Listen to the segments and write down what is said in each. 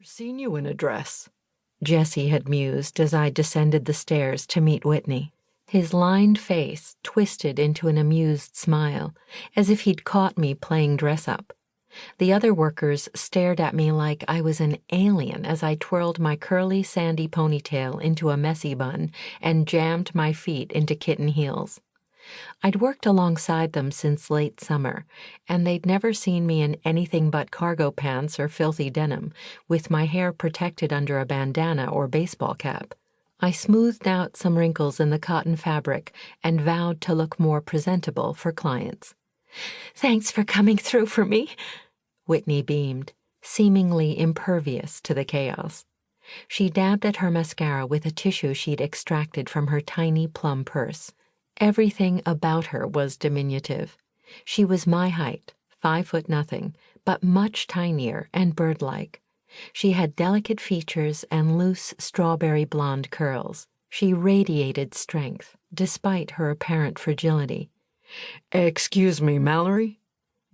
"Seen you in a dress," Jesse had mused as I descended the stairs to meet Whitney. His lined face twisted into an amused smile, as if he'd caught me playing dress-up. The other workers stared at me like I was an alien as I twirled my curly, sandy ponytail into a messy bun and jammed my feet into kitten heels. I'd worked alongside them since late summer, and they'd never seen me in anything but cargo pants or filthy denim, with my hair protected under a bandana or baseball cap. I smoothed out some wrinkles in the cotton fabric and vowed to look more presentable for clients. "Thanks for coming through for me," Whitney beamed, seemingly impervious to the chaos. She dabbed at her mascara with a tissue she'd extracted from her tiny plum purse. Everything about her was diminutive. She was my height, 5'0", but much tinier and bird-like. She had delicate features and loose strawberry blonde curls. She radiated strength, despite her apparent fragility. "Excuse me, Mallory?"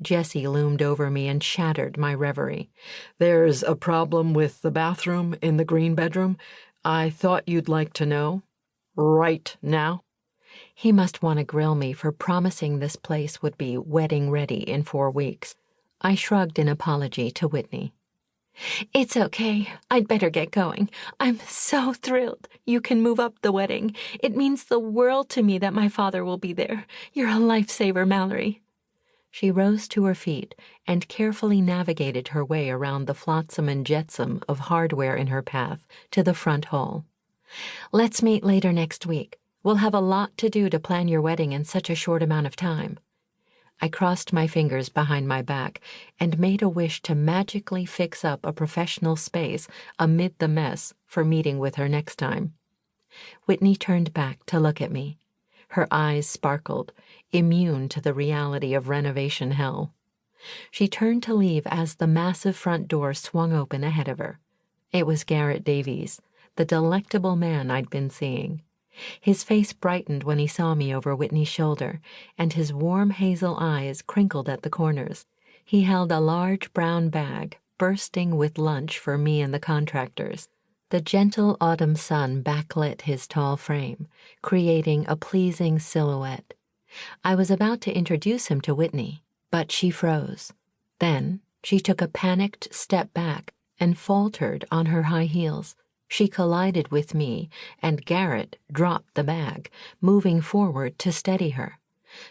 Jesse loomed over me and shattered my reverie. "There's a problem with the bathroom in the green bedroom. I thought you'd like to know. Right now." He must want to grill me for promising this place would be wedding-ready in 4 weeks. I shrugged in apology to Whitney. "It's okay. I'd better get going. I'm so thrilled you can move up the wedding. It means the world to me that my father will be there. You're a lifesaver, Mallory." She rose to her feet and carefully navigated her way around the flotsam and jetsam of hardware in her path to the front hall. "Let's meet later next week. We'll have a lot to do to plan your wedding in such a short amount of time." I crossed my fingers behind my back and made a wish to magically fix up a professional space amid the mess for meeting with her next time. Whitney turned back to look at me. Her eyes sparkled, immune to the reality of renovation hell. She turned to leave as the massive front door swung open ahead of her. It was Garrett Davies, the delectable man I'd been seeing. His face brightened when he saw me over Whitney's shoulder, and his warm hazel eyes crinkled at the corners. He held a large brown bag, bursting with lunch for me and the contractors. The gentle autumn sun backlit his tall frame, creating a pleasing silhouette. I was about to introduce him to Whitney, but she froze. Then she took a panicked step back and faltered on her high heels. She collided with me, and Garrett dropped the bag, moving forward to steady her.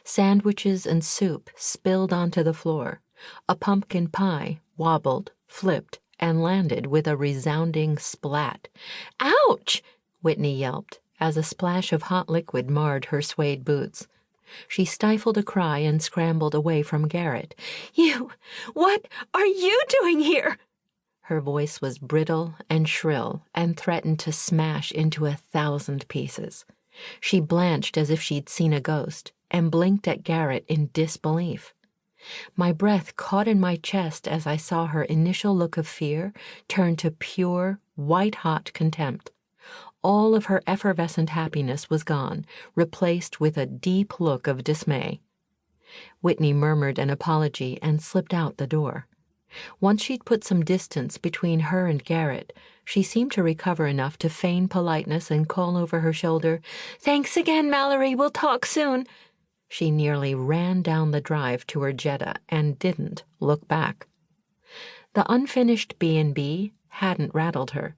Sandwiches and soup spilled onto the floor. A pumpkin pie wobbled, flipped, and landed with a resounding splat. "Ouch!" Whitney yelped, as a splash of hot liquid marred her suede boots. She stifled a cry and scrambled away from Garrett. What are you doing here?" Her voice was brittle and shrill and threatened to smash into 1,000 pieces. She blanched as if she'd seen a ghost and blinked at Garrett in disbelief. My breath caught in my chest as I saw her initial look of fear turn to pure, white-hot contempt. All of her effervescent happiness was gone, replaced with a deep look of dismay. Whitney murmured an apology and slipped out the door. Once she'd put some distance between her and Garrett, she seemed to recover enough to feign politeness and call over her shoulder, "Thanks again, Mallory. We'll talk soon." She nearly ran down the drive to her Jetta and didn't look back. The unfinished B&B hadn't rattled her,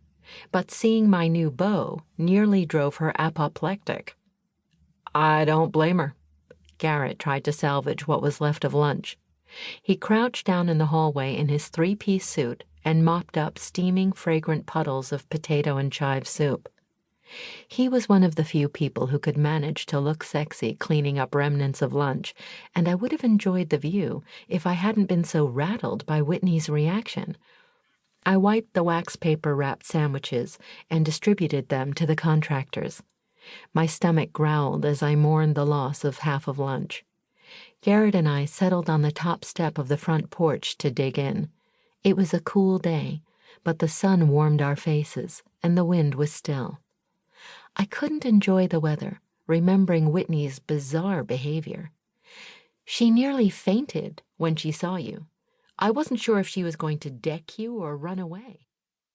but seeing my new beau nearly drove her apoplectic. "I don't blame her." Garrett tried to salvage what was left of lunch. He crouched down in the hallway in his 3-piece suit and mopped up steaming, fragrant puddles of potato and chive soup. He was one of the few people who could manage to look sexy cleaning up remnants of lunch, and I would have enjoyed the view if I hadn't been so rattled by Whitney's reaction. I wiped the wax paper-wrapped sandwiches and distributed them to the contractors. My stomach growled as I mourned the loss of half of lunch. Garrett and I settled on the top step of the front porch to dig in. It was a cool day, but the sun warmed our faces, and the wind was still. I couldn't enjoy the weather, remembering Whitney's bizarre behavior. She nearly fainted when she saw you. I wasn't sure if she was going to deck you or run away.